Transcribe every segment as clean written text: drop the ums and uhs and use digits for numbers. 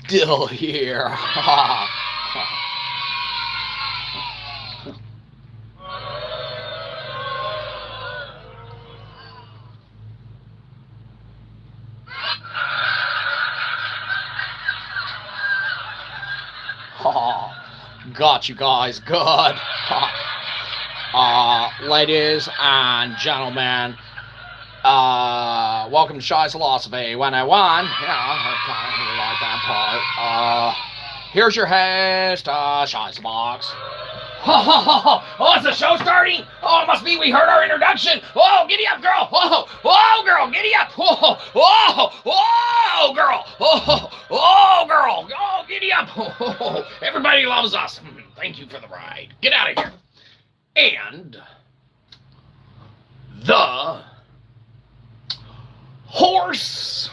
Still here. Got you guys good. Ladies and gentlemen, welcome to Shyzalosophy 101. Yeah, okay, you like that part. Here's your host, Shyzabox. Oh, is the show starting? Oh, it must be we heard our introduction. Oh, giddy up, girl. Oh, girl, giddy up. Oh, girl. Oh, girl. Oh, giddy up. Oh, everybody loves us. Thank you for the ride. Get out of here. And the horse.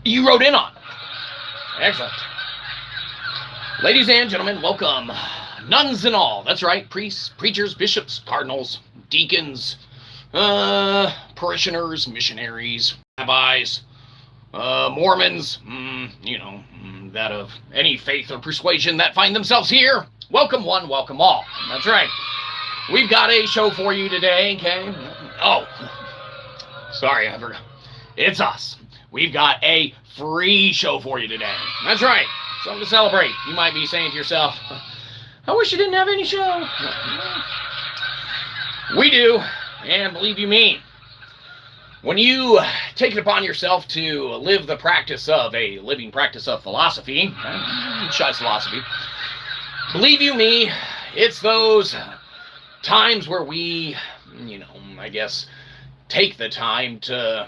You wrote in on. Excellent. Ladies and gentlemen, welcome. Nuns and all. That's right. Priests, preachers, bishops, cardinals, deacons, parishioners, missionaries, rabbis, Mormons, that of any faith or persuasion that find themselves here. Welcome one, welcome all. That's right. We've got a show for you today, okay? Oh, sorry, I forgot. It's us. We've got a free show for you today. That's right. Something to celebrate. You might be saying to yourself, I wish you didn't have any show. We do, and believe you me, when you take it upon yourself to live the practice of a living practice of philosophy, Shyzalosophy, believe you me, it's those times where we, I guess, take the time to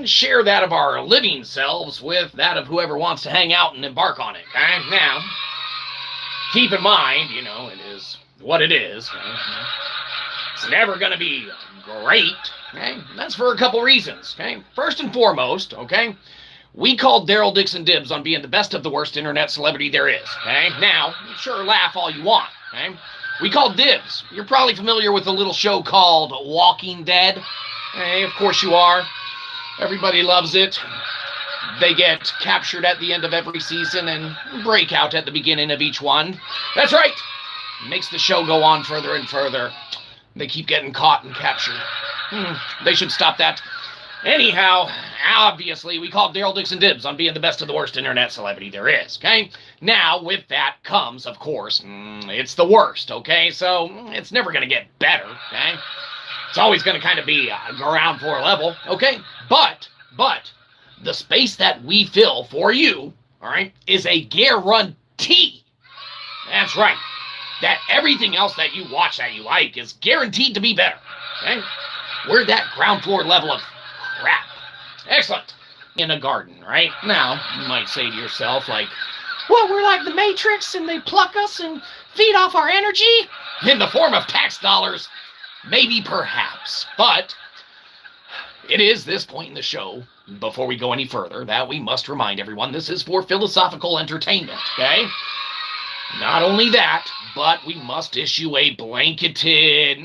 share that of our living selves with that of whoever wants to hang out and embark on it, okay? Now, keep in mind, it is what it is. Okay? It's never going to be great, okay? That's for a couple reasons, okay? First and foremost, okay, we called Daryl Dixon dibs on being the best of the worst internet celebrity there is, okay? Now, sure, laugh all you want, okay? We called dibs. You're probably familiar with a little show called Walking Dead. Okay, of course you are. Everybody loves it. They get captured at the end of every season and break out at the beginning of each one. That's right. It makes the show go on further and further. They keep getting caught and captured. They should stop that. Anyhow, obviously, we called Daryl Dixon dibs on being the best of the worst internet celebrity there is, okay? Now, with that comes, of course, it's the worst, okay? So, it's never going to get better, okay? It's always going to kind of be ground floor level, okay? But, the space that we fill for you, all right, is a guarantee. That's right. That everything else that you watch that you like is guaranteed to be better, okay? We're that ground floor level of crap. Excellent. In a garden, right? Now, you might say to yourself, like, well, we're like the Matrix and they pluck us and feed off our energy in the form of tax dollars. Maybe, perhaps, but it is this point in the show, before we go any further, that we must remind everyone this is for philosophical entertainment, okay? Not only that, but we must issue a blanketed,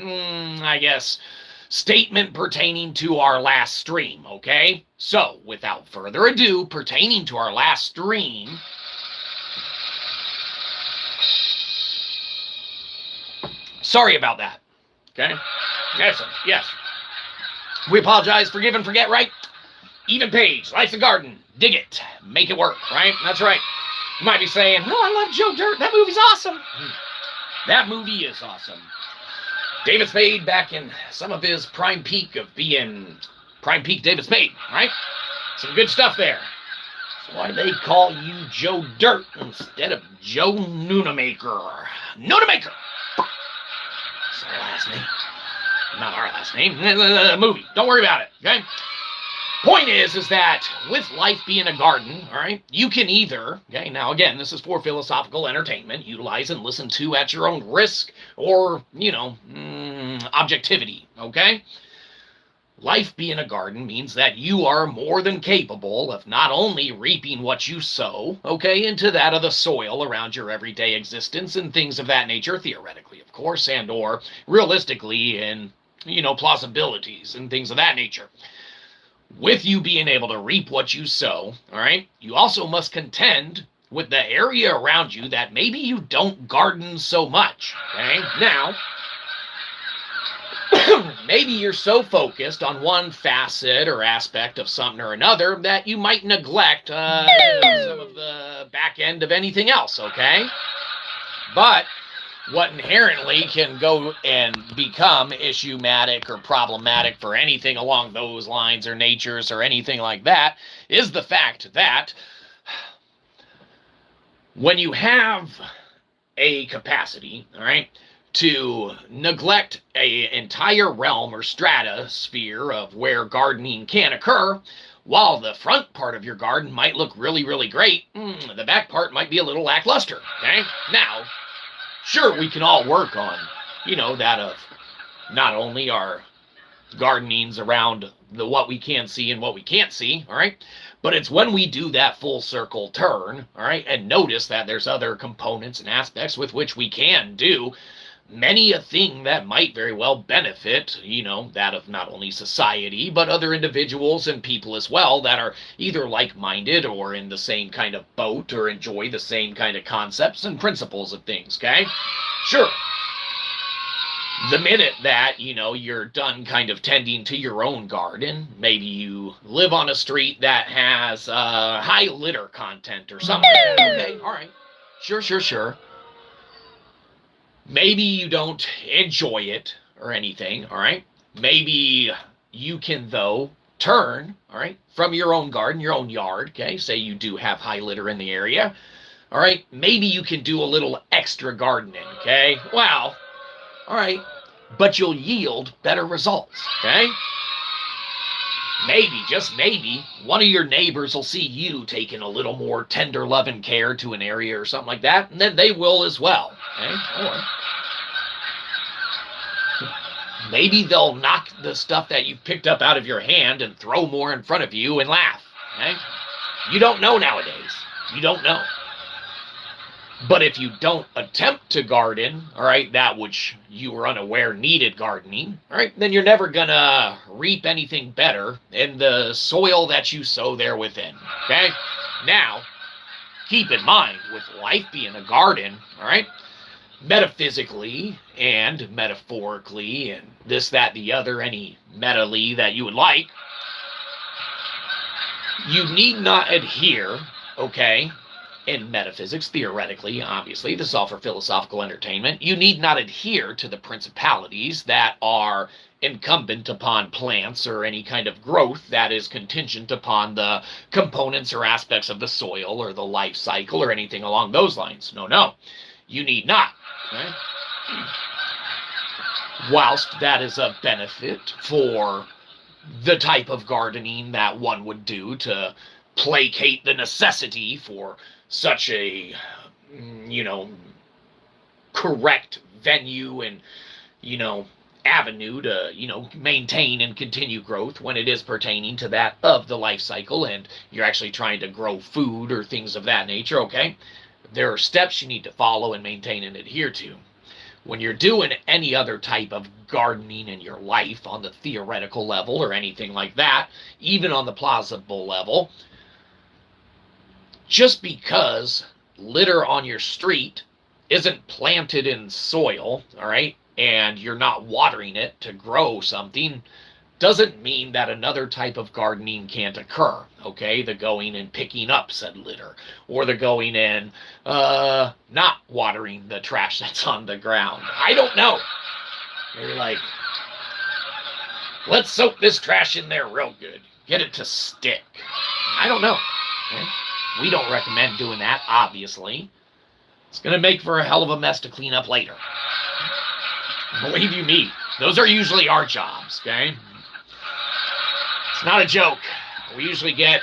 statement pertaining to our last stream, okay? So, without further ado, pertaining to our last stream, sorry about that. Okay? Excellent. Yes. We apologize. Forgive and forget, right? Even page. Life's a garden. Dig it. Make it work, right? That's right. You might be saying, oh, I love Joe Dirt. That movie's awesome. That movie is awesome. David Spade back in some of his prime peak of being prime peak David Spade, right? Some good stuff there. So why do they call you Joe Dirt instead of Joe Noonamaker? Noonamaker! Our last name. Not our last name. The movie. Don't worry about it, okay? Point is that with life being a garden, all right, you can either, okay, now again, this is for philosophical entertainment, utilize and listen to at your own risk or, objectivity, okay? life being a garden means that you are more than capable of not only reaping what you sow, okay, into that of the soil around your everyday existence and things of that nature, theoretically, of course, and or realistically in, plausibilities and things of that nature. With you being able to reap what you sow, all right, you also must contend with the area around you that maybe you don't garden so much, okay? Now, maybe you're so focused on one facet or aspect of something or another that you might neglect some of the back end of anything else, okay? But what inherently can go and become issuematic or problematic for anything along those lines or natures or anything like that is the fact that when you have a capacity, all right, to neglect an entire realm or stratosphere of where gardening can occur, while the front part of your garden might look really, really great, the back part might be a little lackluster, okay? Now, sure, we can all work on, that of not only our gardenings around what we can see and what we can't see, all right? But it's when we do that full circle turn, all right, and notice that there's other components and aspects with which we can do many a thing that might very well benefit, that of not only society, but other individuals and people as well that are either like-minded or in the same kind of boat or enjoy the same kind of concepts and principles of things, okay? Sure. The minute that, you're done kind of tending to your own garden, maybe you live on a street that has high litter content or something like that, okay, all right, sure. Maybe you don't enjoy it or anything, all right? Maybe you can, though, turn, all right, from your own garden, your own yard, okay? Say you do have high litter in the area, all right? Maybe you can do a little extra gardening, okay? Well, all right, but you'll yield better results, okay? Maybe, just maybe, one of your neighbors will see you taking a little more tender love and care to an area or something like that, and then they will as well, okay? Or maybe they'll knock the stuff that you've picked up out of your hand and throw more in front of you and laugh, okay? You don't know nowadays. You don't know. But if you don't attempt to garden, all right, that which you were unaware needed gardening, all right, then you're never going to reap anything better in the soil that you sow there within, okay? Now, keep in mind, with life being a garden, all right, metaphysically and metaphorically and this, that, the other, any meta-ly that you would like, you need not adhere, okay, in metaphysics, theoretically, obviously, this is all for philosophical entertainment, you need not adhere to the principalities that are incumbent upon plants or any kind of growth that is contingent upon the components or aspects of the soil or the life cycle or anything along those lines. No, you need not. Okay? Whilst that is a benefit for the type of gardening that one would do to placate the necessity for such a, correct venue and, avenue to, maintain and continue growth when it is pertaining to that of the life cycle and you're actually trying to grow food or things of that nature, okay? There are steps you need to follow and maintain and adhere to. When you're doing any other type of gardening in your life on the theoretical level or anything like that, even on the plausible level, just because litter on your street isn't planted in soil, all right, and you're not watering it to grow something, doesn't mean that another type of gardening can't occur, okay? The going and picking up said litter, or the going and not watering the trash that's on the ground. I don't know. They're like, let's soak this trash in there real good. Get it to stick. I don't know. Okay? We don't recommend doing that, obviously. It's going to make for a hell of a mess to clean up later. Believe you me, those are usually our jobs, okay? It's not a joke. We usually get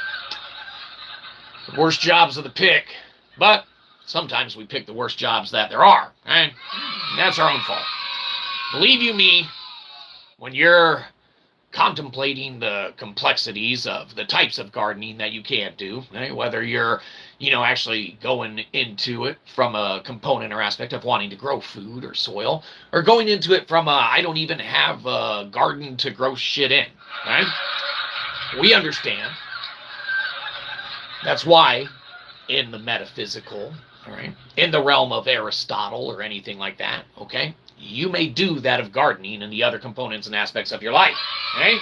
the worst jobs of the pick, but sometimes we pick the worst jobs that there are, okay? And that's our own fault. Believe you me, when you're contemplating the complexities of the types of gardening that you can't do, right? Whether you're, actually going into it from a component or aspect of wanting to grow food or soil, or going into it from I don't even have a garden to grow shit in, right? We understand. That's why in the metaphysical, all right, in the realm of Aristotle or anything like that, okay, you may do that of gardening and the other components and aspects of your life, okay?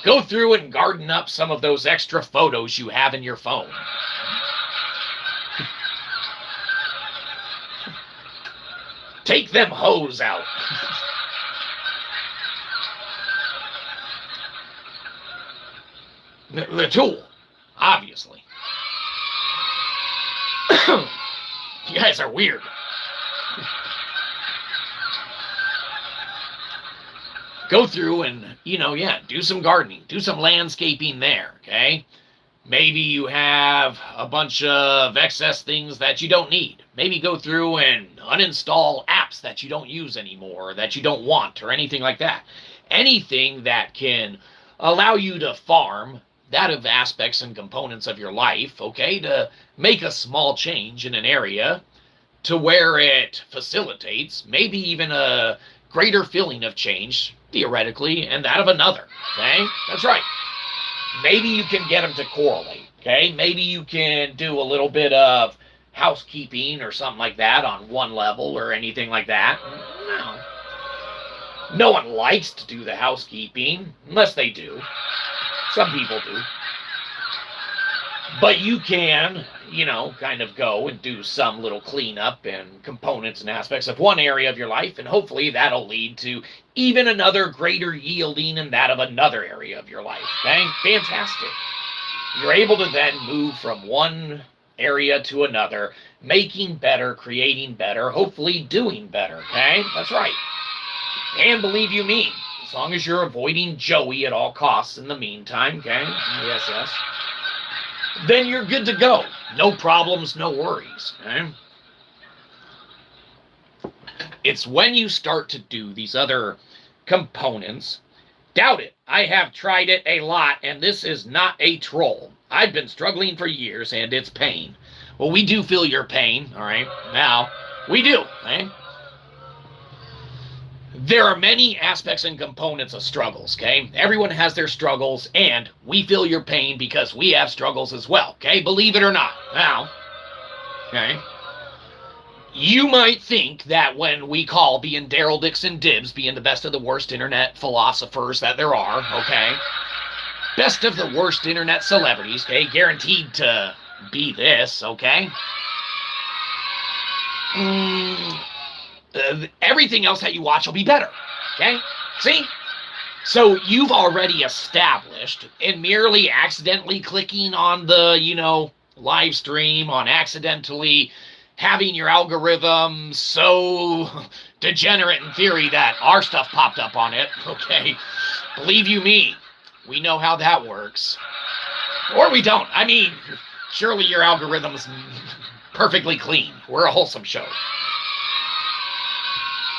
Go through and garden up some of those extra photos you have in your phone. Take them hoes out. The tool, obviously. You guys are weird. Go through and, do some gardening, do some landscaping there, okay? Maybe you have a bunch of excess things that you don't need. Maybe go through and uninstall apps that you don't use anymore, that you don't want, or anything like that. Anything that can allow you to farm that of aspects and components of your life, okay, to make a small change in an area to where it facilitates maybe even a greater feeling of change, theoretically, and that of another, okay? That's right. Maybe you can get them to correlate, okay? Maybe you can do a little bit of housekeeping or something like that on one level or anything like that. No one likes to do the housekeeping, unless they do. Some people do. But you can, kind of go and do some little cleanup and components and aspects of one area of your life, and hopefully that'll lead to even another greater yielding in that of another area of your life, okay? Fantastic. You're able to then move from one area to another, making better, creating better, hopefully doing better, okay? That's right. And believe you me, as long as you're avoiding Joey at all costs in the meantime, okay? Yes. Then you're good to go. No problems, no worries, okay? It's when you start to do these other components. Doubt it. I have tried it a lot, and this is not a troll. I've been struggling for years, and it's pain. Well, we do feel your pain, all right? Now, we do, okay? There are many aspects and components of struggles, okay? Everyone has their struggles, and we feel your pain because we have struggles as well, okay? Believe it or not. Now, okay? You might think that when we call being Daryl Dixon Dibbs being the best of the worst internet philosophers that there are, okay? Best of the worst internet celebrities, okay? Guaranteed to be this, okay? Everything else that you watch will be better, okay? See? So you've already established, in merely accidentally clicking on the, live stream, on accidentally having your algorithm so degenerate in theory that our stuff popped up on it, okay? Believe you me, we know how that works. Or we don't. I mean, surely your algorithm's perfectly clean. We're a wholesome show.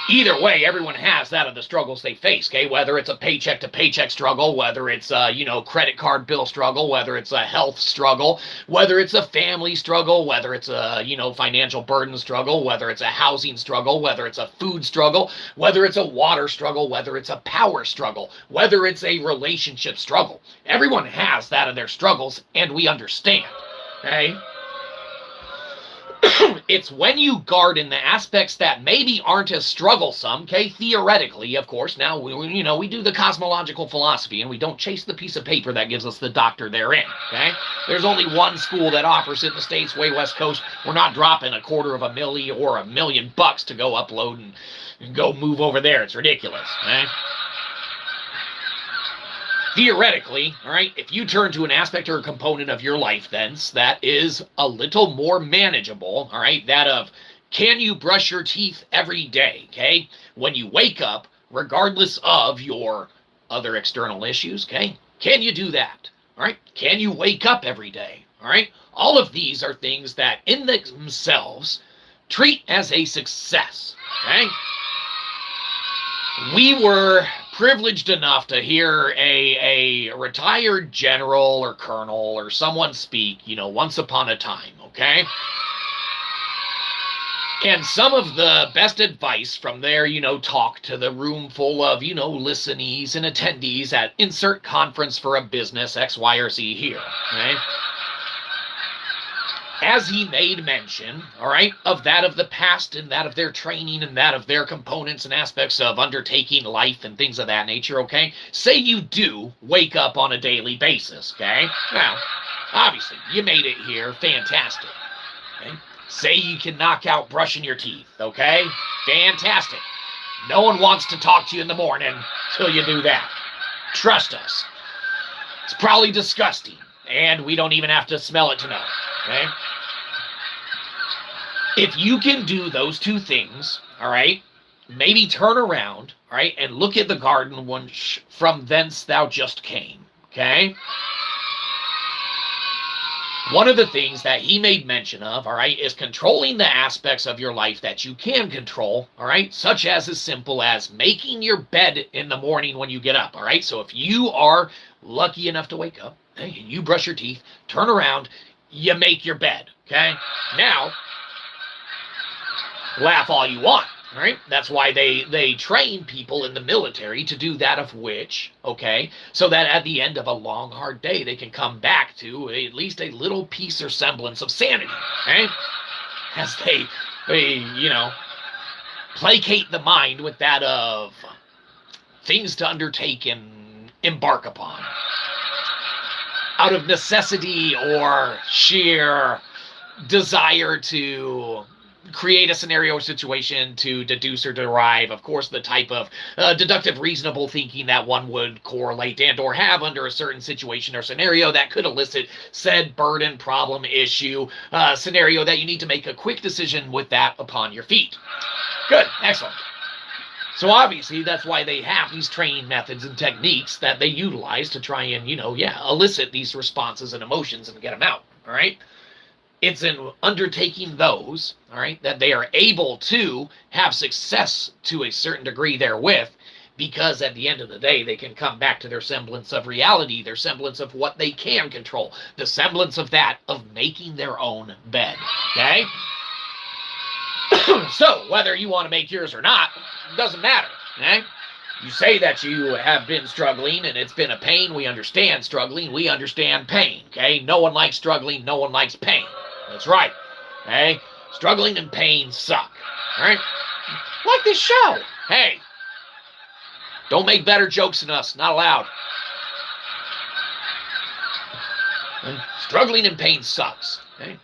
Either way, everyone has that of the struggles they face, okay? Whether it's a paycheck-to-paycheck struggle, whether it's a, credit card bill struggle, whether it's a health struggle, whether it's a family struggle, whether it's a, financial burden struggle, whether it's a housing struggle, whether it's a food struggle, whether it's a water struggle, whether it's a power struggle, whether it's a relationship struggle. Everyone has that of their struggles, and we understand, okay? It's when you garden the aspects that maybe aren't as strugglesome, okay, theoretically, of course. Now, we do the cosmological philosophy, and we don't chase the piece of paper that gives us the doctor therein, okay? There's only one school that offers it in the States, way West Coast. We're not dropping $250,000 or $1 million to go upload and go move over there. It's ridiculous, okay? Theoretically, all right, if you turn to an aspect or a component of your life, then that is a little more manageable, all right, that of can you brush your teeth every day, okay, when you wake up, regardless of your other external issues, okay, can you do that, all right, can you wake up every day, all right, all of these are things that in themselves treat as a success, okay. We were privileged enough to hear a retired general or colonel or someone speak, once upon a time, okay? And some of the best advice from there, talk to the room full of, listenees and attendees at insert conference for a business X, Y, or Z here, okay? As he made mention, all right, of that of the past and that of their training and that of their components and aspects of undertaking life and things of that nature, okay? Say you do wake up on a daily basis, okay? Well, obviously, you made it here. Fantastic. Okay? Say you can knock out brushing your teeth, okay? Fantastic. No one wants to talk to you in the morning till you do that. Trust us. It's probably disgusting, and we don't even have to smell it to know, okay? If you can do those two things, all right, maybe turn around, all right, and look at the garden whence from thence thou just came, okay? One of the things that he made mention of, all right, is controlling the aspects of your life that you can control, all right, such as simple as making your bed in the morning when you get up, all right? So if you are lucky enough to wake up, okay, and you brush your teeth, turn around, you make your bed, okay? Now, laugh all you want, all right? That's why they train people in the military to do that of which, okay, so that at the end of a long, hard day, they can come back to at least a little piece or semblance of sanity, okay? As they placate the mind with that of things to undertake and embark upon out of necessity or sheer desire to create a scenario or situation to deduce or derive, of course, the type of deductive reasonable thinking that one would correlate and or have under a certain situation or scenario that could elicit said burden, problem, issue, scenario that you need to make a quick decision with that upon your feet. Good, excellent. So obviously that's why they have these training methods and techniques that they utilize to try and, elicit these responses and emotions and get them out, all right? It's in undertaking those, all right, that they are able to have success to a certain degree therewith, because at the end of the day, they can come back to their semblance of reality, their semblance of what they can control, the semblance of that of making their own bed, okay? So, whether you want to make yours or not, doesn't matter, okay? You say that you have been struggling and it's been a pain. We understand struggling. We understand pain, okay? No one likes struggling. No one likes pain. That's right, okay? Struggling and pain suck, all right? Like this show. Hey, don't make better jokes than us. Not allowed. Okay? Struggling and pain sucks, okay?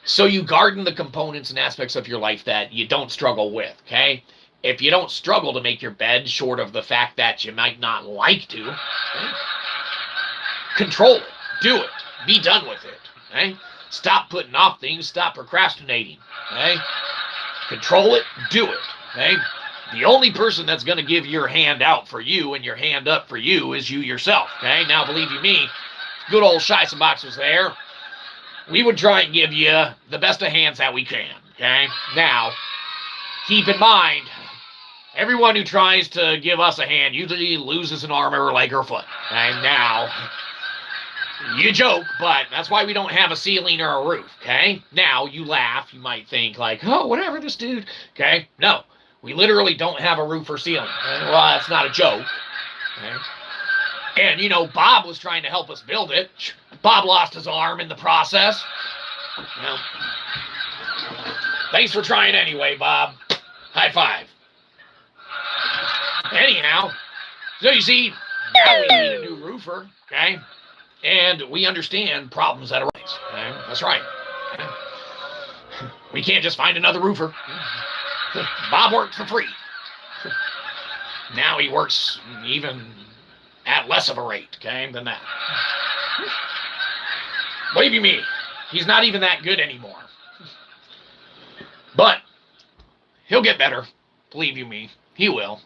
So you garden the components and aspects of your life that you don't struggle with, okay? If you don't struggle to make your bed, short of the fact that you might not like to, okay? Control it. Do it. Be done with it, okay? Stop putting off things. Stop procrastinating, okay? Control it. Do it, okay? The only person that's going to give your hand out for you and your hand up for you is you yourself, okay? Now, believe you me, good old Shyzabox was there. We would try and give you the best of hands that we can, okay? Now, keep in mind, everyone who tries to give us a hand usually loses an arm or a leg or a foot. And now, you joke, but that's why we don't have a ceiling or a roof, okay? Now, you laugh. You might think like, oh, whatever, this dude, okay? No, we literally don't have a roof or ceiling. Well, that's not a joke, okay? And, Bob was trying to help us build it. Bob lost his arm in the process. Well, thanks for trying anyway, Bob. High five. Anyhow, so you see, now we need a new roofer, okay? And we understand problems that arise, okay? That's right. Okay? We can't just find another roofer. Bob worked for free. Now he works even at less of a rate, okay, than that. Believe you me, he's not even that good anymore. But he'll get better. Believe you me, he will.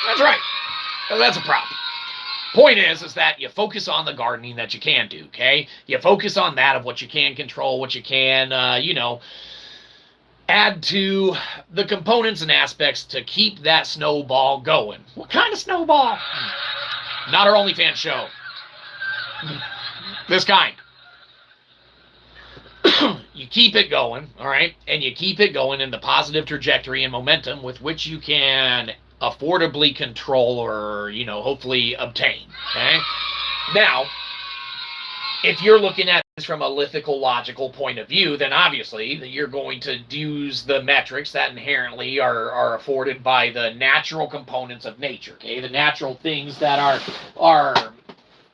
That's right. That's a problem. Point is that you focus on the gardening that you can do, okay? You focus on that of what you can control, what you can, add to the components and aspects to keep that snowball going. What kind of snowball? Not our OnlyFans show. This kind. You keep it going, all right? And you keep it going in the positive trajectory and momentum with which you can affordably control or, hopefully obtain, okay? Now, if you're looking at this from a lithical, logical point of view, then obviously you're going to use the metrics that inherently are afforded by the natural components of nature, okay? The natural things that are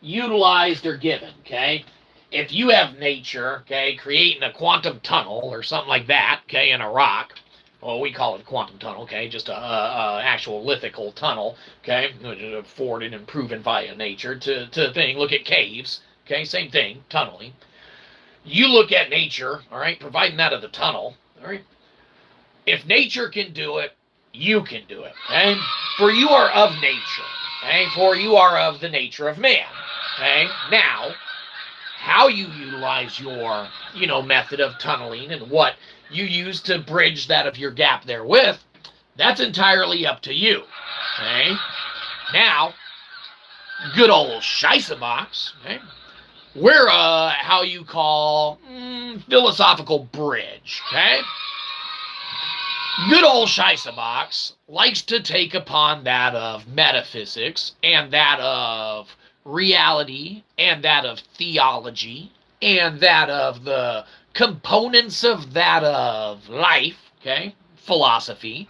utilized or given, okay? If you have nature, okay, creating a quantum tunnel or something like that, okay, in a rock, well, we call it a quantum tunnel, okay, just a actual lithical tunnel, okay, afforded and proven via nature to thing. Look at caves, okay, same thing, tunneling. You look at nature, all right, providing that of the tunnel, all right. If nature can do it, you can do it, okay? For you are of nature, okay? For you are of the nature of man, okay? Now, how you utilize your, method of tunneling and what you use to bridge that of your gap therewith, that's entirely up to you, okay? Now, good old Shyzabox, okay? We're how you call philosophical bridge, okay? Good old Shyzabox likes to take upon that of metaphysics and that of reality and that of theology and that of the components of that of life, okay, philosophy,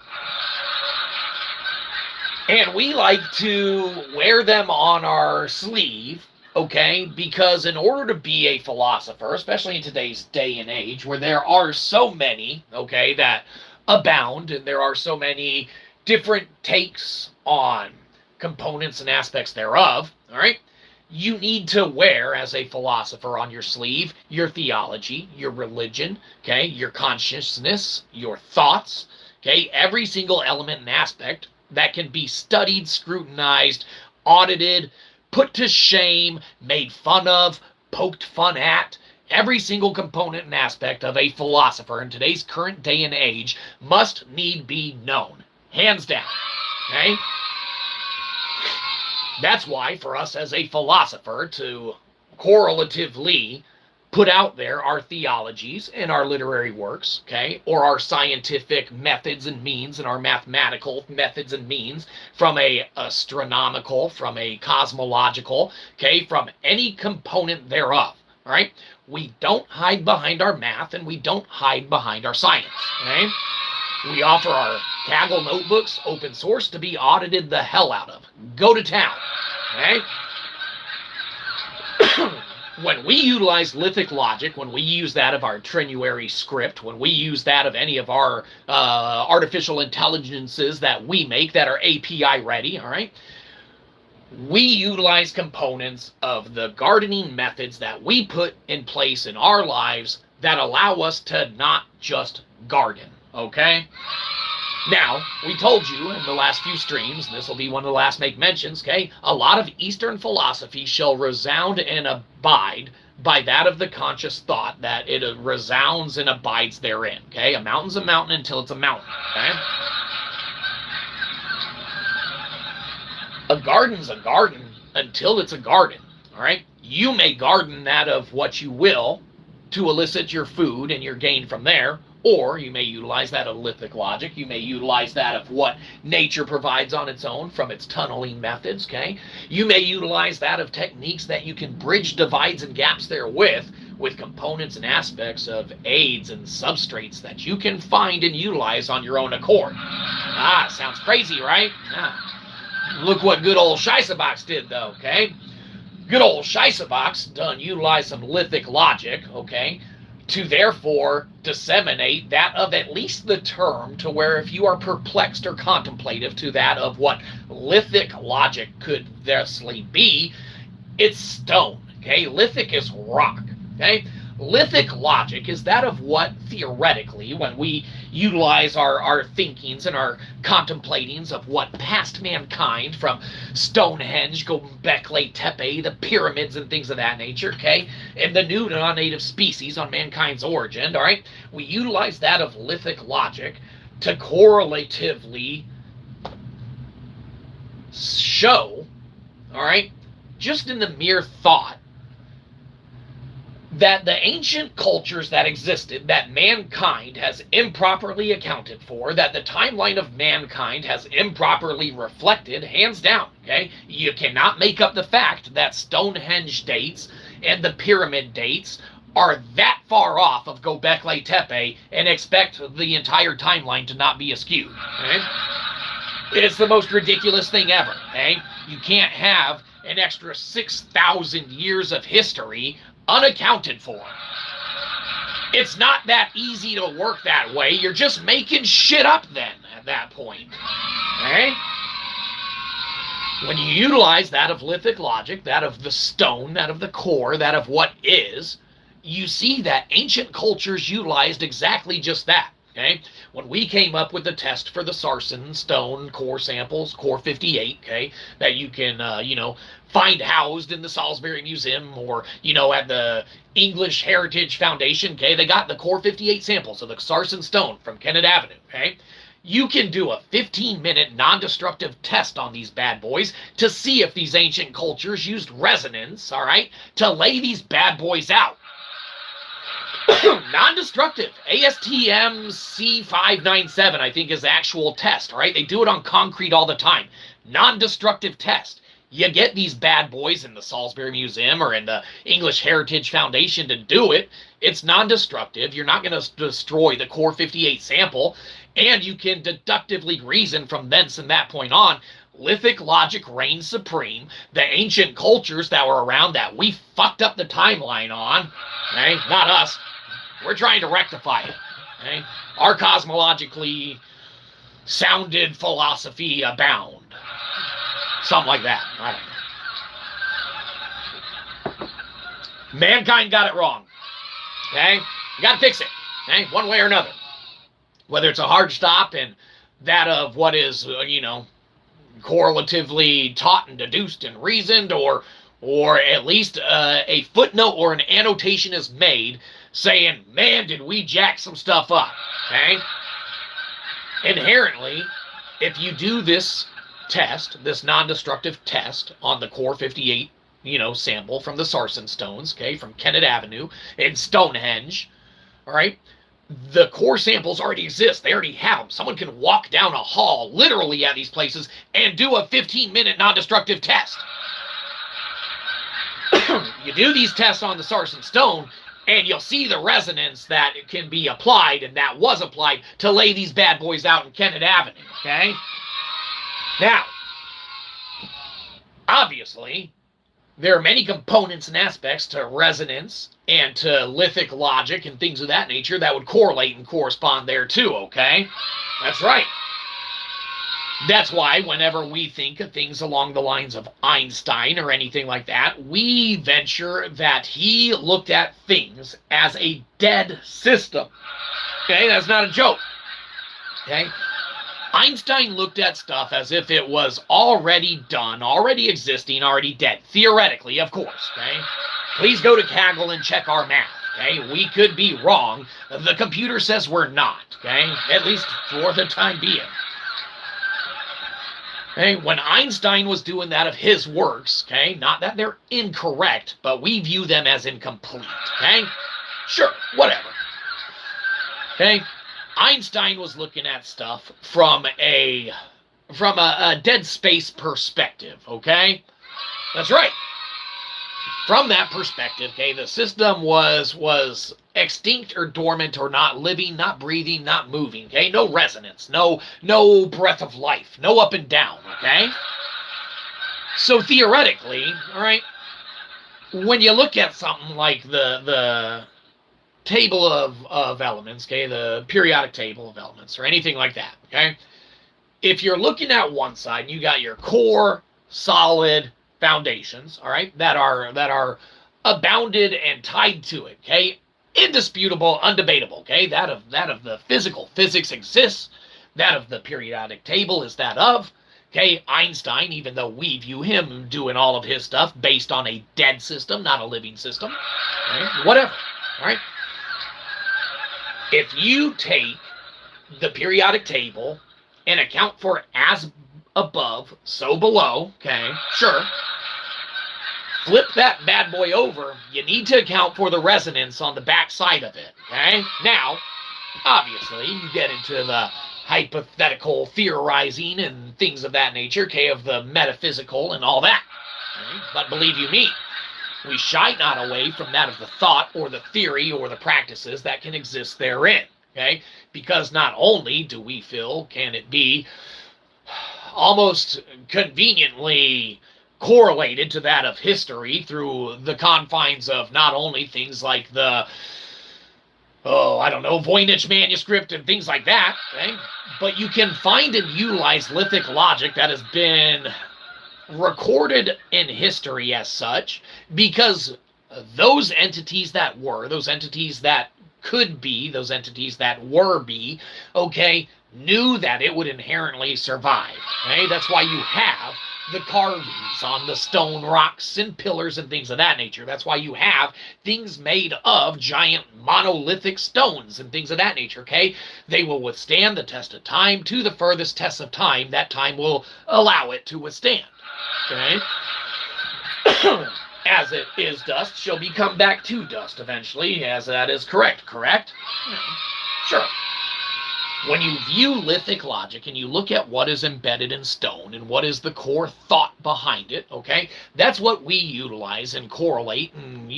and we like to wear them on our sleeve, okay, because in order to be a philosopher, especially in today's day and age where there are so many, okay, that abound and there are so many different takes on components and aspects thereof, all right, you need to wear as a philosopher on your sleeve your theology, your religion, okay, your consciousness, your thoughts, okay, every single element and aspect that can be studied, scrutinized, audited, put to shame, made fun of, poked fun at. Every single component and aspect of a philosopher in today's current day and age must need be known, hands down, okay? That's why for us as a philosopher to correlatively put out there our theologies and our literary works, okay, or our scientific methods and means and our mathematical methods and means from a astronomical, from a cosmological, okay, from any component thereof, all right? We don't hide behind our math and we don't hide behind our science, okay? We offer our Kaggle notebooks open source to be audited the hell out of. Go to town, okay? When we utilize lithic logic, when we use that of our trinary script, when we use that of any of our artificial intelligences that we make that are API ready, all right? We utilize components of the gardening methods that we put in place in our lives that allow us to not just garden, okay? Now, we told you in the last few streams, and this will be one of the last make mentions, okay? A lot of Eastern philosophy shall resound and abide by that of the conscious thought, that it resounds and abides therein, okay? A mountain's a mountain until it's a mountain, okay? A garden's a garden until it's a garden, all right? You may garden that of what you will to elicit your food and your gain from there, or you may utilize that of lithic logic. You may utilize that of what nature provides on its own from its tunneling methods, okay? You may utilize that of techniques that you can bridge divides and gaps therewith with components and aspects of aids and substrates that you can find and utilize on your own accord. Ah, sounds crazy, right? Ah. Look what good old Shyzabox did, though, okay? Good old Shyzabox done utilize some lithic logic, okay, to therefore disseminate that of at least the term to where if you are perplexed or contemplative to that of what lithic logic could thusly be, it's stone, okay? Lithic is rock, okay? Lithic logic is that of what, theoretically, when we utilize our thinkings and our contemplatings of what past mankind, from Stonehenge, Göbekli Tepe, the pyramids and things of that nature, okay, and the new non-native species on mankind's origin, all right, we utilize that of lithic logic to correlatively show, all right, just in the mere thought, that the ancient cultures that existed, that mankind has improperly accounted for, that the timeline of mankind has improperly reflected, hands down, okay? You cannot make up the fact that Stonehenge dates and the pyramid dates are that far off of Göbekli Tepe and expect the entire timeline to not be askew, okay? It's the most ridiculous thing ever, okay? You can't have an extra 6,000 years of history unaccounted for. It's not that easy to work that way. You're just making shit up then at that point. Okay? When you utilize that of lithic logic, that of the stone, that of the core, that of what is, you see that ancient cultures utilized exactly just that. Okay? When we came up with the test for the sarsen stone core samples, core 58, okay, that you can, find housed in the Salisbury Museum or, at the English Heritage Foundation, okay, they got the core 58 samples of the sarsen stone from Kennett Avenue, okay? You can do a 15-minute non-destructive test on these bad boys to see if these ancient cultures used resonance, all right, to lay these bad boys out. Non-destructive. ASTM C597, I think, is the actual test, all right? They do it on concrete all the time. Non-destructive test. You get these bad boys in the Salisbury Museum or in the English Heritage Foundation to do it. It's non-destructive. You're not going to destroy the core 58 sample, and you can deductively reason from thence and that point on. Lithic logic reigns supreme. The ancient cultures that were around that we fucked up the timeline on, okay? Not us. We're trying to rectify it, okay? Our cosmologically sounded philosophy abound. Something like that. I don't know. Mankind got it wrong, okay? You got to fix it, okay? One way or another. Whether it's a hard stop and that of what is, correlatively taught and deduced and reasoned, or at least a footnote or an annotation is made saying, man, did we jack some stuff up, okay? Inherently, if you do this test, this non-destructive test on the core 58, sample from the sarsen stones, okay, from Kennett Avenue in Stonehenge, all right, the core samples already exist. They already have them. Someone can walk down a hall, literally at these places, and do a 15-minute non-destructive test. You do these tests on the sarsen stone, and you'll see the resonance that can be applied, and that was applied to lay these bad boys out in Kennett Avenue, okay? Now, obviously, there are many components and aspects to resonance and to lithic logic and things of that nature that would correlate and correspond there too, okay? That's right. That's why whenever we think of things along the lines of Einstein or anything like that, we venture that he looked at things as a dead system. Okay, that's not a joke. Okay? Einstein looked at stuff as if it was already done, already existing, already dead. Theoretically, of course, okay? Please go to Kaggle and check our math, okay? We could be wrong. The computer says we're not, okay? At least for the time being. Okay, when Einstein was doing that of his works, okay, not that they're incorrect, but we view them as incomplete, okay? Sure, whatever. Okay, Einstein was looking at stuff from a dead space perspective, okay? That's right. From that perspective, okay, the system was extinct or dormant or not living, not breathing, not moving, okay? No resonance, no breath of life, no up and down, okay? So theoretically, all right, when you look at something like the table of elements, okay, the periodic table of elements or anything like that, okay? If you're looking at one side, you got your core, solid foundations, all right, that are abounded and tied to it, okay? indisputable, undebatable, okay? That of the physical physics exists. That of the periodic table is that of, okay? Einstein, even though we view him doing all of his stuff based on a dead system, not a living system, okay? Whatever, all right? If you take the periodic table and account for as above, so below, okay, sure. Flip that bad boy over, you need to account for the resonance on the back side of it, okay? Now, obviously, you get into the hypothetical theorizing and things of that nature, okay, of the metaphysical and all that, okay? But believe you me, we shy not away from that of the thought or the theory or the practices that can exist therein, okay? Because not only do we feel, can it be almost conveniently correlated to that of history through the confines of not only things like the, Voynich manuscript and things like that, okay? But you can find and utilize lithic logic that has been recorded in history as such, because those entities that were, those entities that could be, those entities that were be, okay, knew that it would inherently survive, okay? That's why you have the carvings on the stone rocks and pillars and things of that nature. That's why you have things made of giant monolithic stones and things of that nature, okay? They will withstand the test of time to the furthest test of time that time will allow it to withstand, okay? As it is dust, shall become back to dust eventually, as that is correct? Sure. When you view lithic logic and you look at what is embedded in stone and what is the core thought behind it, okay, that's what we utilize and correlate and,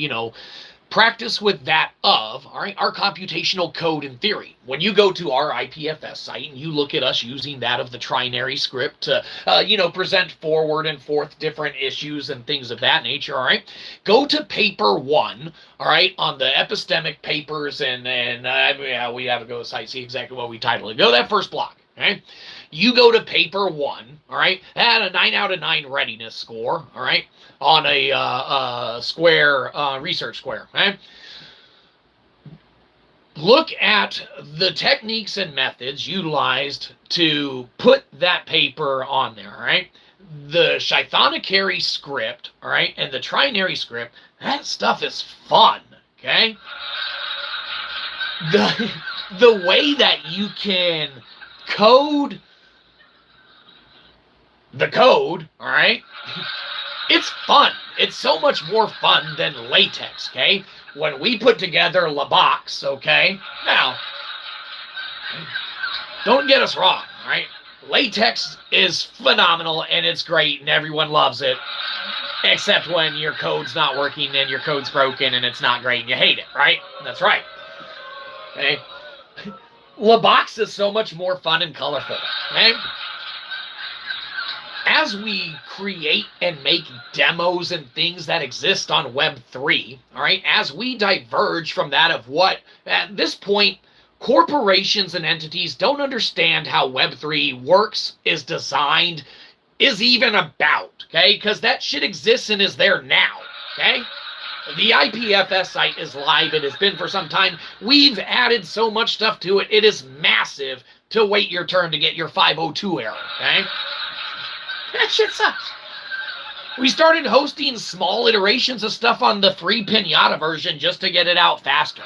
practice with that of, all right, our computational code and theory. When you go to our IPFS site and you look at us using that of the trinary script to, present forward and forth different issues and things of that nature, all right, go to paper 1, all right, on the epistemic papers and we have to go to the site, see exactly what we title it. Go to that first block, okay? You go to paper 1, all right, at a 9 out of 9 readiness score, all right, on a square, research square, okay? Look at the techniques and methods utilized to put that paper on there, all right? The ShythoniCorn script, all right, and the trinary script, that stuff is fun, okay? The way that you can code the code, all right? It's fun. It's so much more fun than latex, okay? When we put together Shyzabox, okay? Now, don't get us wrong, all right? Latex is phenomenal and it's great and everyone loves it, except when your code's not working and your code's broken and it's not great and you hate it, right? That's right. Okay? Shyzabox is so much more fun and colorful, okay? As we create and make demos and things that exist on Web3, all right, as we diverge from that of what, at this point, corporations and entities don't understand how Web3 works, is designed, is even about, okay, because that shit exists and is there now, okay? The IPFS site is live. It has been for some time. We've added so much stuff to it. It is massive to wait your turn to get your 502 error, okay? That shit sucks. We started hosting small iterations of stuff on the free Pinata version just to get it out faster,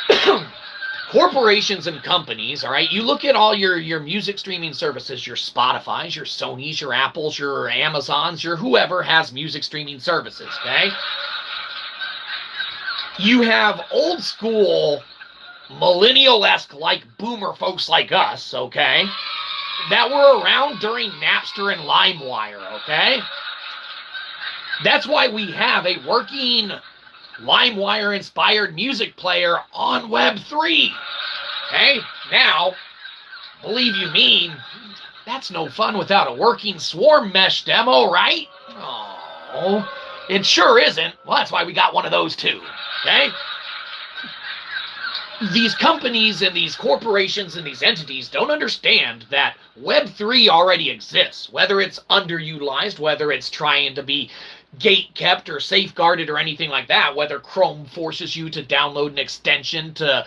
okay? Corporations and companies, all right, you look at all your music streaming services, your Spotifys, your Sonys, your Apples, your Amazons, your whoever has music streaming services, okay? You have old school, millennial-esque, like boomer folks like us, okay, that were around during Napster and LimeWire, okay? That's why we have a working LimeWire-inspired music player on Web3, okay? Now, believe you me, that's no fun without a working swarm mesh demo, right? Oh, it sure isn't. Well, that's why we got one of those too, okay? These companies and these corporations and these entities don't understand that Web3 already exists, whether it's underutilized, whether it's trying to be gate kept or safeguarded or anything like that, whether Chrome forces you to download an extension to,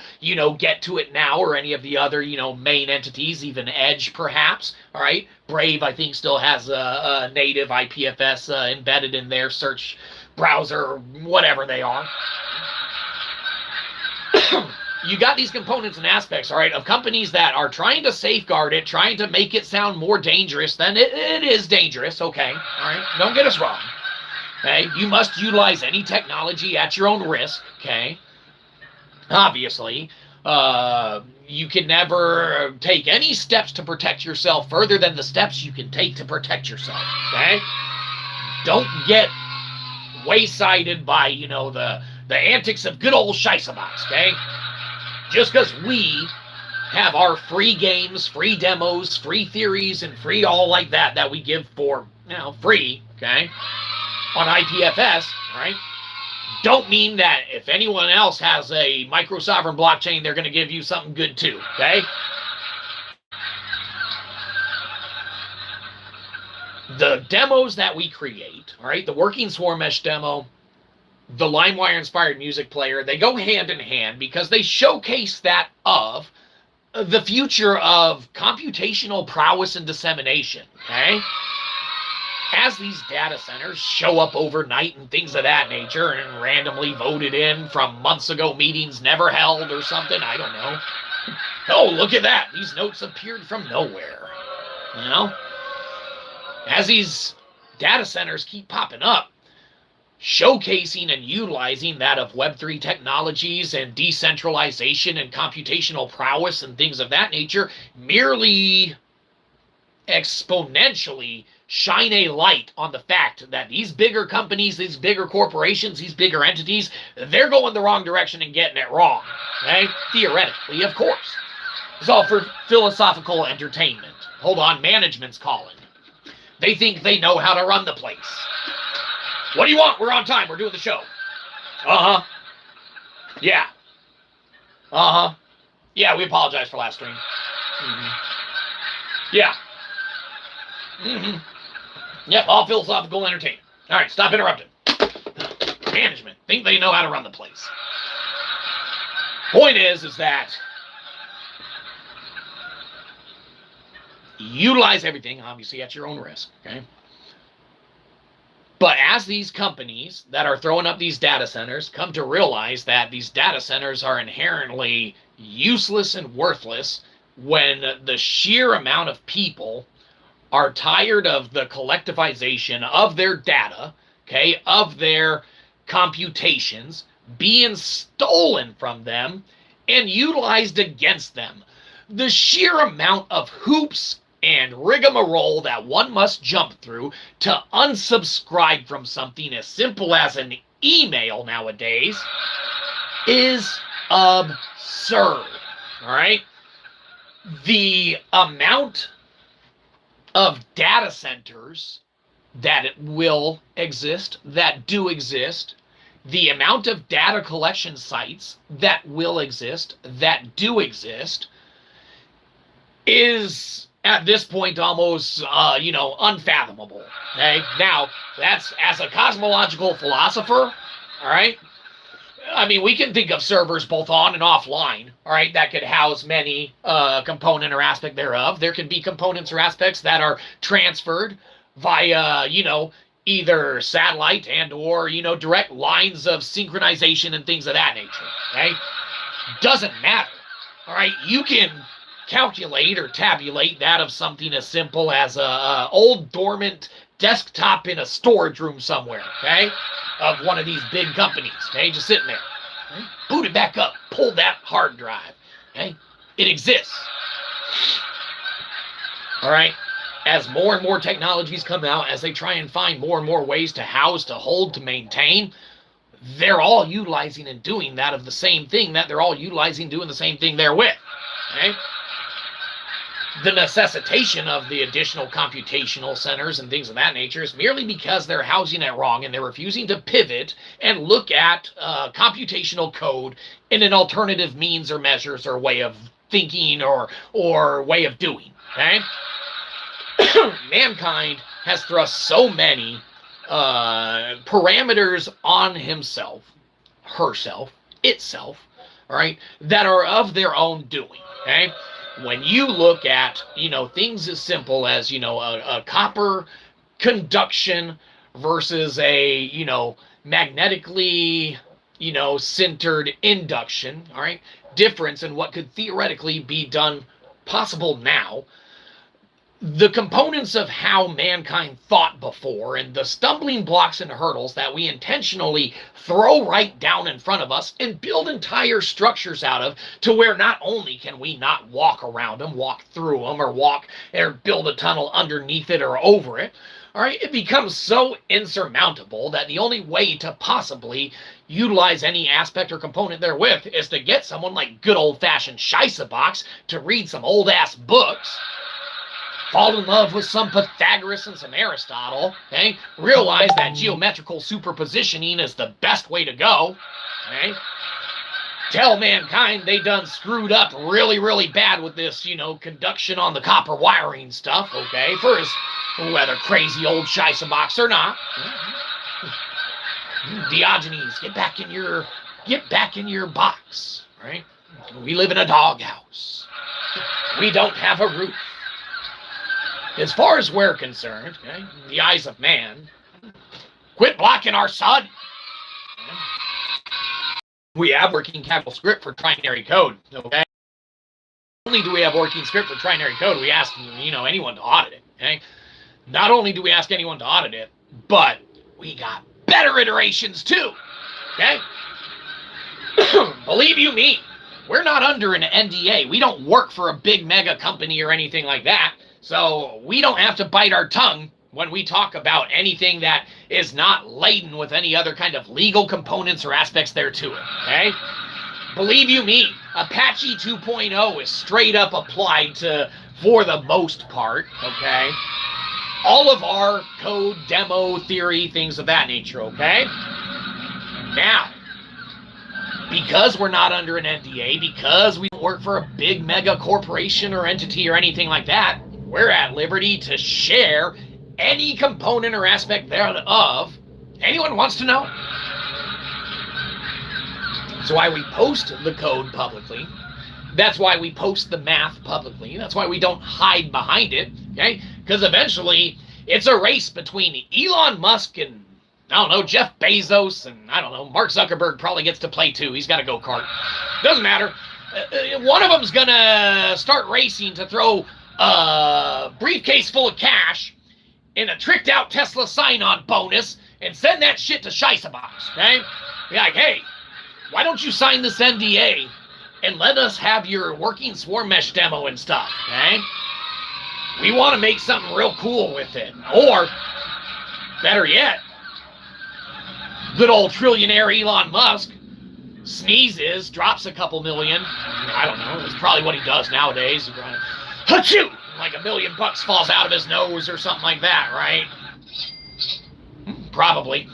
get to it now, or any of the other, main entities, even Edge perhaps, all right? Brave, I think, still has a native IPFS embedded in their search browser, whatever they are. You got these components and aspects, all right, of companies that are trying to safeguard it, trying to make it sound more dangerous than it is dangerous, okay, all right? Don't get us wrong. Okay, you must utilize any technology at your own risk, okay? Obviously, you can never take any steps to protect yourself further than the steps you can take to protect yourself, okay? Don't get waysided by, the antics of good old Shyzabox, okay? Just because we have our free games, free demos, free theories, and free all like that we give for, free, okay? On IPFS, right? Don't mean that if anyone else has a micro-sovereign blockchain, they're going to give you something good too, okay? The demos that we create, all right, the working swarm mesh demo, the LimeWire-inspired music player, they go hand in hand because they showcase that of the future of computational prowess and dissemination, okay? As these data centers show up overnight and things of that nature and randomly voted in from months ago meetings never held or something, I don't know. Oh, look at that. These notes appeared from nowhere. As these data centers keep popping up, showcasing and utilizing that of Web3 technologies and decentralization and computational prowess and things of that nature merely exponentially shine a light on the fact that these bigger companies, these bigger corporations, these bigger entities, they're going the wrong direction and getting it wrong. Okay? Theoretically, of course. It's all for philosophical entertainment. Hold on, management's calling. They think they know how to run the place. What do you want? We're on time. We're doing the show. Uh-huh. Yeah. Uh-huh. Yeah, we apologize for last stream. Yeah. Yep, all philosophical entertainment. All right, stop interrupting. Management think they know how to run the place. Point is that utilize everything, obviously, at your own risk, okay? But as these companies that are throwing up these data centers come to realize that these data centers are inherently useless and worthless when the sheer amount of people are tired of the collectivization of their data, okay, of their computations being stolen from them and utilized against them. The sheer amount of hoops and rigmarole that one must jump through to unsubscribe from something as simple as an email nowadays is absurd, all right? The amount of data centers that will exist, that do exist, the amount of data collection sites that will exist, that do exist, is at this point almost, unfathomable. Okay? Now, that's as a cosmological philosopher, all right? I mean, we can think of servers both on and offline, all right, that could house many component or aspect thereof. There can be components or aspects that are transferred via, either satellite and or, direct lines of synchronization and things of that nature, okay? Doesn't matter, all right? You can calculate or tabulate that of something as simple as a old dormant desktop in a storage room somewhere, okay? Of one of these big companies, okay? Just sitting there. Okay? Boot it back up. Pull that hard drive, okay? It exists. All right? As more and more technologies come out, as they try and find more and more ways to house, to hold, to maintain, they're all utilizing and doing that of the same thing that they're all utilizing, doing the same thing therewith, okay? The necessitation of the additional computational centers and things of that nature is merely because they're housing it wrong and they're refusing to pivot and look at computational code in an alternative means or measures or way of thinking or way of doing, okay? Mankind has thrust so many parameters on himself, herself, itself, all right, that are of their own doing, okay? When you look at, things as simple as, a copper conduction versus a, magnetically, centered induction, all right, difference in what could theoretically be done possible now, the components of how mankind thought before and the stumbling blocks and hurdles that we intentionally throw right down in front of us and build entire structures out of, to where not only can we not walk around them, walk through them, or build a tunnel underneath it or over it, all right, it becomes so insurmountable that the only way to possibly utilize any aspect or component therewith is to get someone like good old-fashioned Shyzabox to read some old-ass books, fall in love with some Pythagoras and some Aristotle, okay? Realize that geometrical superpositioning is the best way to go, okay? Tell mankind they done screwed up really, really bad with this, conduction on the copper wiring stuff, okay? First, whether crazy old Shyzabox or not. Diogenes, get back in your box, right? We live in a doghouse. We don't have a roof. As far as we're concerned, okay, the eyes of man, quit blocking our sun. We have working Kaggle script for trinary code, okay? Not only do we have working script for trinary code, we ask, anyone to audit it, okay? Not only do we ask anyone to audit it, but we got better iterations too, okay? Believe you me, we're not under an NDA. We don't work for a big mega company or anything like that. So we don't have to bite our tongue when we talk about anything that is not laden with any other kind of legal components or aspects there to it, okay? Believe you me, Apache 2.0 is straight up applied to, for the most part, okay? All of our code, demo, theory, things of that nature, okay? Now, because we're not under an NDA, because we don't work for a big mega corporation or entity or anything like that, we're at liberty to share any component or aspect thereof anyone wants to know. That's why we post the code publicly. That's why we post the math publicly. That's why we don't hide behind it, okay? Because eventually it's a race between Elon Musk and, Jeff Bezos, and, Mark Zuckerberg probably gets to play too. He's got a go-kart. Doesn't matter. One of them's going to start racing to throw a briefcase full of cash in a tricked out Tesla sign-on bonus and send that shit to Shyzabox, okay? Be like, hey, why don't you sign this NDA and let us have your working swarm mesh demo and stuff, okay? We want to make something real cool with it. Or, better yet, good old trillionaire Elon Musk sneezes, drops a couple million. I don't know, that's probably what he does nowadays. Achoo! Like $1 million falls out of his nose or something like that, right? Probably.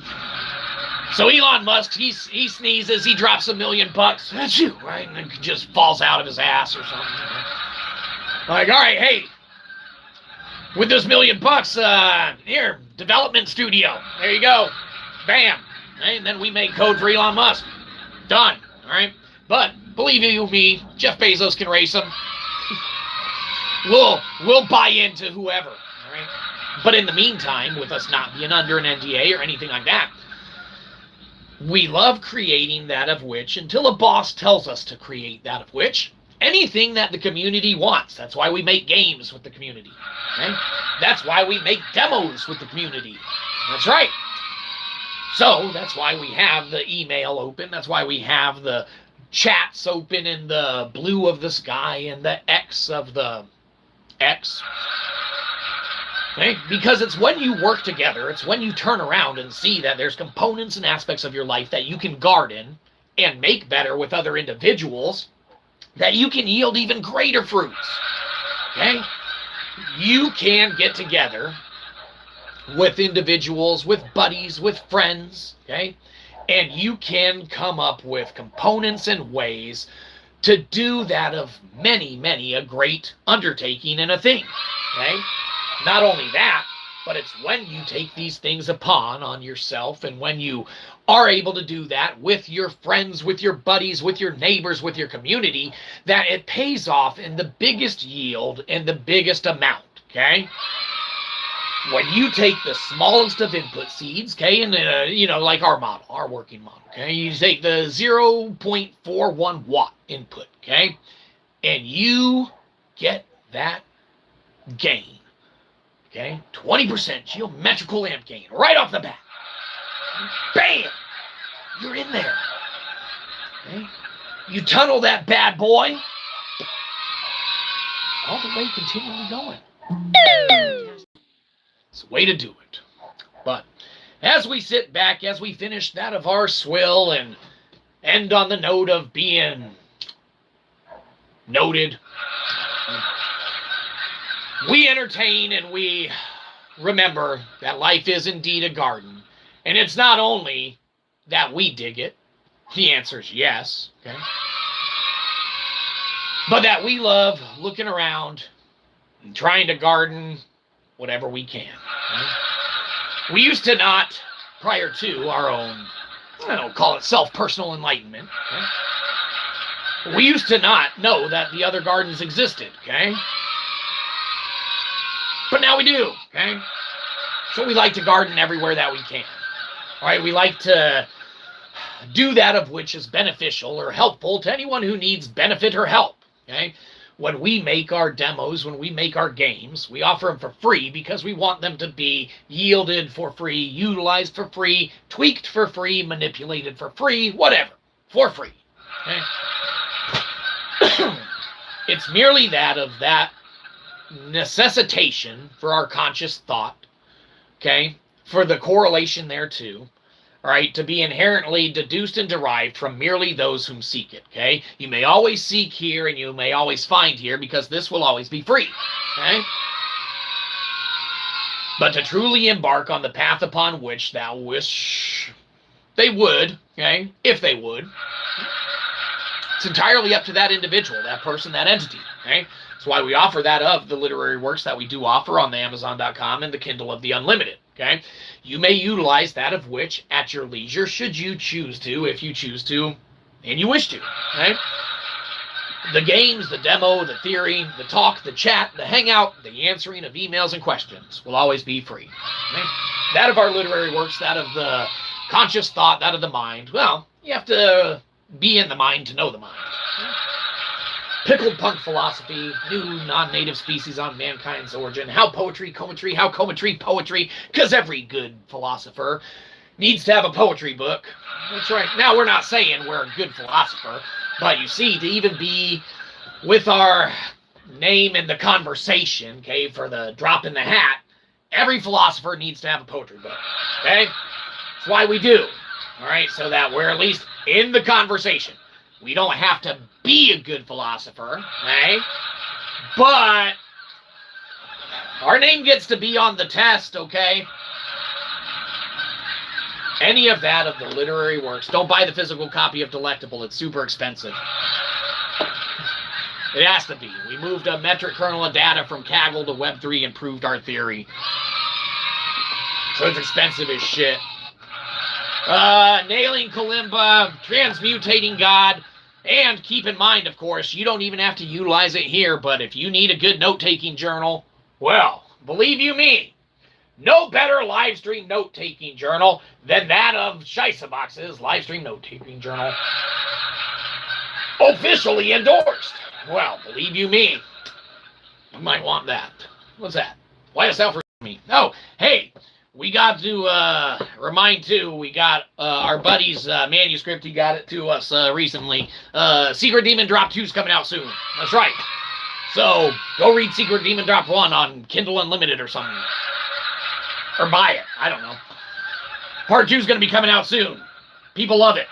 So Elon Musk, he sneezes, he drops $1 million, achoo, right? And it just falls out of his ass or something. Like, all right, hey, with this $1 million, here, development studio. There you go. Bam. And then we make code for Elon Musk. Done. All right? But believe you me, Jeff Bezos can race him. We'll buy into whoever, all right? But in the meantime, with us not being under an NDA or anything like that, we love creating that of which, until a boss tells us to create that of which, anything that the community wants. That's why we make games with the community, okay? That's why we make demos with the community. That's right. So that's why we have the email open. That's why we have the chats open in the blue of the sky and the X of the X. Okay? Because it's when you work together, it's when you turn around and see that there's components and aspects of your life that you can garden and make better with other individuals, that you can yield even greater fruits. Okay? You can get together with individuals, with buddies, with friends, okay? And you can come up with components and ways to do that of many, many a great undertaking and a thing, okay? Not only that, But it's when you take these things on yourself, and when you are able to do that with your friends, with your buddies, with your neighbors, with your community, that it pays off in the biggest yield and the biggest amount, okay? When you take the smallest of input seeds, okay, and, like our model, our working model, okay, you take the 0.41 watt input, okay, and you get that gain. Okay, 20% geometrical amp gain right off the bat. Bam! You're in there. Okay? You tunnel that bad boy all the way continually going. It's a way to do it. But as we sit back, as we finish that of our swill and end on the note of being noted, we entertain and we remember that life is indeed a garden. And it's not only that we dig it, the answer is yes, okay? But that we love looking around and trying to garden whatever we can. Okay? We used to not, prior to our own, I don't call it self-personal enlightenment, okay? We used to not know that the other gardens existed, okay? But now we do, okay? So we like to garden everywhere that we can. All right, we like to do that of which is beneficial or helpful to anyone who needs benefit or help, okay? When we make our demos, when we make our games, we offer them for free because we want them to be yielded for free, utilized for free, tweaked for free, manipulated for free, whatever, for free, okay? It's merely that of that necessitation for our conscious thought, okay, for the correlation there too, all right, to be inherently deduced and derived from merely those whom seek it, okay? You may always seek here and you may always find here because this will always be free, okay? But to truly embark on the path upon which thou wish they would, okay, if they would, it's entirely up to that individual, that person, that entity, okay? That's why we offer that of the literary works that we do offer on the Amazon.com and the Kindle of the Unlimited, okay? You may utilize that of which at your leisure, should you choose to, if you choose to, and you wish to, okay? The games, the demo, the theory, the talk, the chat, the hangout, the answering of emails and questions will always be free, okay? That of our literary works, that of the conscious thought, that of the mind, well, you have to be in the mind to know the mind. Pickled punk philosophy, new non-native species on mankind's origin, how poetry, cometry, how cometry, poetry, because every good philosopher needs to have a poetry book. That's right. Now, we're not saying we're a good philosopher, but you see, to even be with our name in the conversation, okay, for the drop in the hat, every philosopher needs to have a poetry book, okay? That's why we do, all right, so that we're at least in the conversation. We don't have to be a good philosopher, okay? But our name gets to be on the test, okay? Any of that of the literary works. Don't buy the physical copy of Delectable. It's super expensive. It has to be. We moved a metric kernel of data from Kaggle to Web3 and proved our theory. So it's expensive as shit. Nailing Kalimba, transmutating God, and keep in mind, of course, you don't even have to utilize it here, but if you need a good note-taking journal, well, believe you me, no better live stream note-taking journal than that of Shyzabox's live stream note-taking journal. Officially endorsed. Well, believe you me, you might want that. What's that? YSL for me. Oh, hey, we got to remind, too, we got our buddy's manuscript. He got it to us recently. Secret Demon Drop 2 is coming out soon. That's right. So, go read Secret Demon Drop 1 on Kindle Unlimited or something. Or buy it. I don't know. Part 2 is going to be coming out soon. People love it.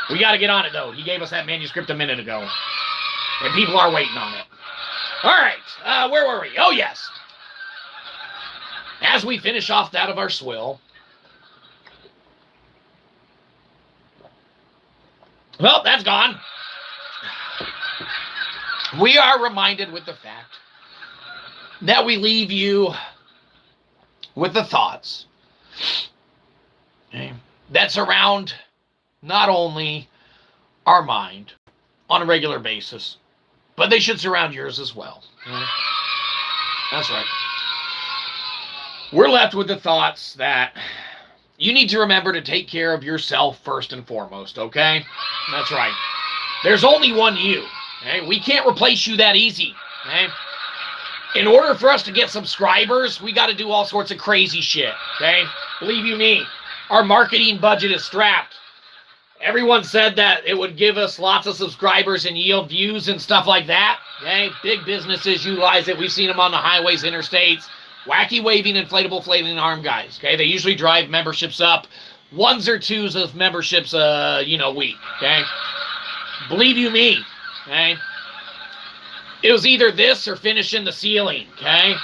We got to get on it, though. He gave us that manuscript a minute ago. And people are waiting on it. All right. Where were we? Oh, yes. As we finish off that of our swill, well, that's gone. We are reminded with the fact that we leave you with the thoughts, okay, that surround not only our mind on a regular basis, but they should surround yours as well. Okay? That's right. We're left with the thoughts that you need to remember to take care of yourself first and foremost, okay? That's right. There's only one you, okay? We can't replace you that easy, okay? In order for us to get subscribers, we got to do all sorts of crazy shit, okay? Believe you me, our marketing budget is strapped. Everyone said that it would give us lots of subscribers and yield views and stuff like that, okay? Big businesses utilize it. We've seen them on the highways, interstates. Wacky waving, inflatable flailing arm guys, okay? They usually drive memberships up. 1s or 2s of memberships, week, okay? Believe you me, okay? It was either this or finishing the ceiling, okay?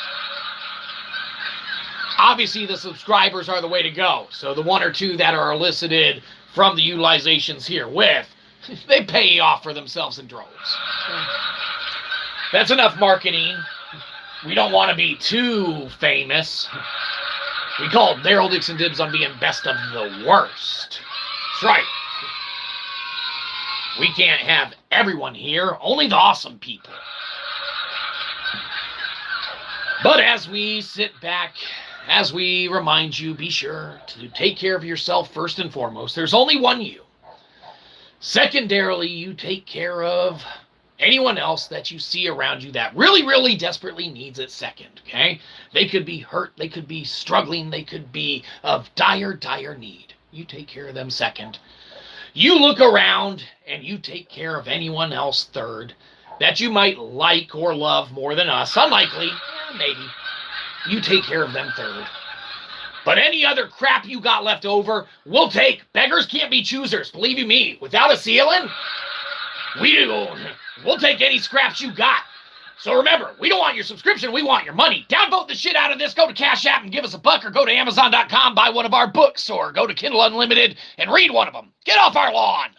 Obviously, the subscribers are the way to go. So the 1 or 2 that are elicited from the utilizations herewith, they pay off for themselves in droves. Okay? That's enough marketing. We don't want to be too famous. We call Daryl Dixon dibs on being best of the worst. That's right. We can't have everyone here, only the awesome people. But as we sit back, as we remind you, be sure to take care of yourself first and foremost. There's only one you. Secondarily, you take care of anyone else that you see around you that really, really desperately needs it second, okay? They could be hurt, they could be struggling, they could be of dire, dire need. You take care of them second. You look around and you take care of anyone else third that you might like or love more than us. Unlikely, maybe. You take care of them third. But any other crap you got left over, we'll take. Beggars can't be choosers, believe you me. Without a ceiling, we'll take any scraps you got. So remember, we don't want your subscription, we want your money. Downvote the shit out of this. Go to Cashapp and give us a buck, or go to Amazon.com, buy one of our books, or go to Kindle Unlimited and read one of them. Get off our lawn.